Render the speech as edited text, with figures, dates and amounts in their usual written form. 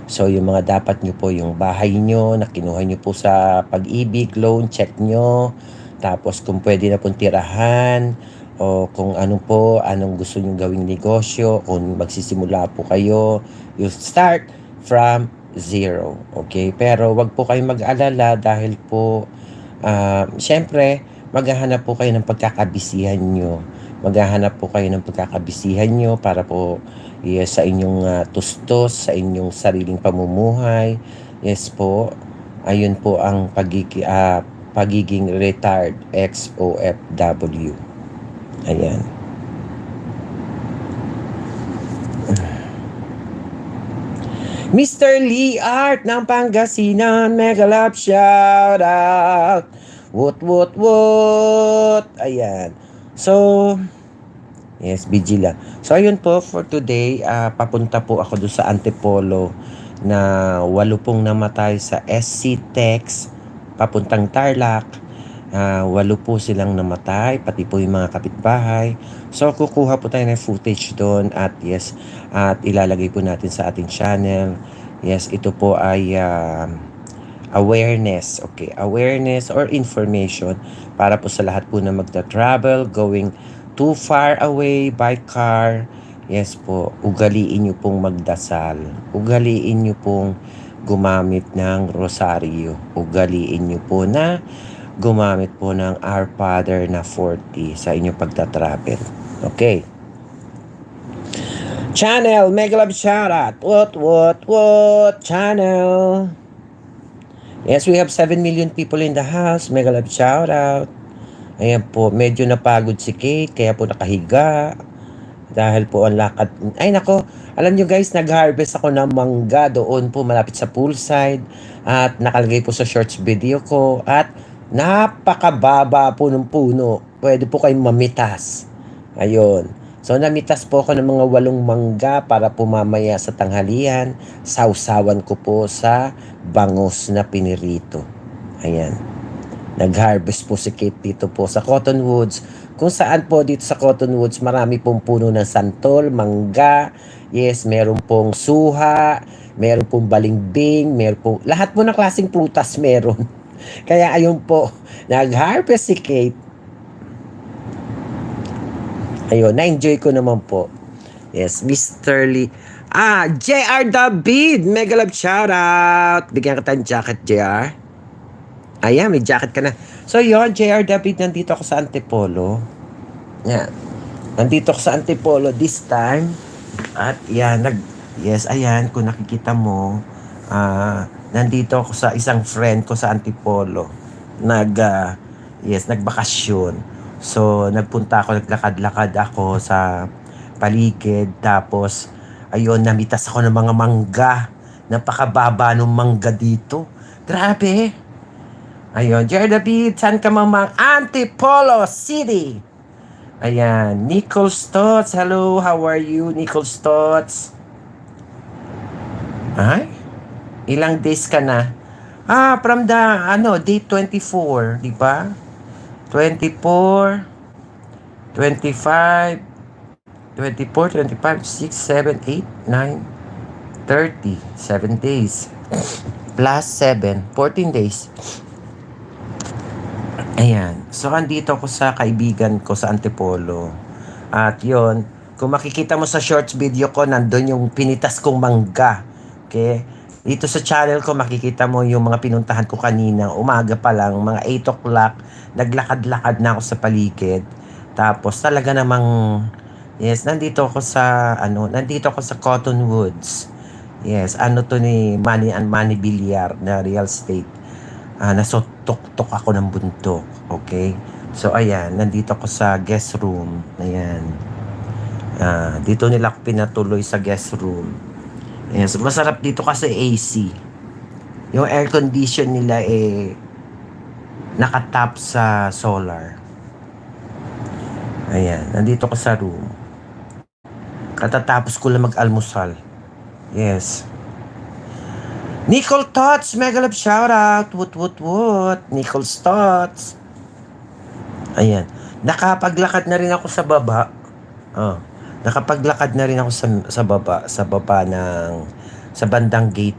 So yung mga dapat nyo po, yung bahay nyo na kinuha nyo po sa Pag-ibig loan, check nyo. Tapos kung pwede na pong tirahan, o kung ano po, anong gusto nyo gawing negosyo, kung magsisimula po kayo, you start from zero. Okay? Pero wag po kayong mag-alala dahil po, syempre, maghahanap po kayo ng pagkakabisihan nyo. Maghahanap po kayo ng pagkakabisihan nyo para po, yes, sa inyong tustos, sa inyong sariling pamumuhay. Yes po, ayun po ang pagiging retired ex-OFW. Ayan. Mr. Lee Art ng Pangasinan, mega love shout out. Woot. Ayan. So, yes, BG lang. So, ayun po for today. Papunta po ako doon sa Antipolo na 8 pong namatay sa SC Tex papuntang Tarlac. 8 po silang namatay, pati po yung mga kapitbahay. So, kukuha po tayo ng footage doon at yes, at ilalagay po natin sa ating channel. Yes, ito po ay awareness, okay, awareness or information para po sa lahat po na magta-travel, going too far away by car. Yes po, ugaliin nyo pong magdasal. Ugaliin nyo pong gumamit ng rosaryo. Ugaliin nyo po na gumamit po ng Our Father na 40 sa inyong pagta-travel. Okay. Channel, mega love shoutout. What? Channel. Yes, we have 7 million people in the house. Mega love shoutout. Ayan po, medyo napagod si Kate, kaya po nakahiga. Dahil po ang lakad. Ay nako, alam nyo guys, nag-harvest ako ng mangga doon po malapit sa poolside. At nakalagay po sa shorts video ko. At napakababa po ng puno. Pwede po kayong mamitas. Ayun. So namitas po ako ng mga 8 mangga para po mamaya sa tanghalian, sausawan ko po sa bangus na pinirito. Ayan. Nag-harvest po si Kate dito po sa Cottonwoods. Kung saan po dito sa Cottonwoods, marami pong puno ng santol, mangga, yes, meron pong suha, meron pong balimbing, meron pong, lahat po ng klaseng prutas meron. Kaya ayun po, nag-harvest si Kate. Ayun, na-enjoy ko naman po. Yes, Mr. Lee. JR David, mega love shoutout. Bigyan kita ng jacket, JR. Ayan, may jacket ka na. So yun, JR David, nandito ako sa Antipolo. Yan. Nandito ako sa Antipolo this time. At yan, yes, ayan, kung nakikita mo, nandito ako sa isang friend ko sa Antipolo. Nagbakasyon. So, nagpunta ako, naglakad-lakad ako sa paligid. Tapos, ayun, namitas ako ng mga mangga. Napakababa ng mangga dito. Grabe. Ayun, Jer David, saan ka mamang? Antipolo City. Ayan, Nicole Stotts. Hello, how are you, Nicole Stotts? Ay? Ilang days ka na? From the, day 24, di ba? 24, 25, 24, 25, 6, 7, 8, 9, 30, 7 days. Plus 7, 14 days. Ayan. So, andito ako sa kaibigan ko sa Antipolo. At yon, kung makikita mo sa shorts video ko, nandun yung pinitas kong mangga. Okay? Dito sa channel ko, makikita mo yung mga pinuntahan ko kanina. Umaga pa lang, mga 8 o'clock. Naglakad-lakad na ako sa paligid. Tapos talaga namang, yes, nandito ako sa Cottonwoods. Yes, to ni Manny and Manny Villar na real estate. Nasutok-tok ako ng buntok. Okay? So, ayan, nandito ako sa guest room. Ayan. Dito nila ako pinatuloy sa guest room. Yes, masarap dito kasi AC. Yung air condition nila nakatap sa solar. Ayan, nandito ko sa room. Katatapos ko lang mag-almusal. Yes. Nicole Stotts, mega love shoutout. Woot. Nicole Stotts. Ayan. Nakapaglakad na rin ako sa baba. Nakapaglakad na rin ako sa baba ng sa bandang gate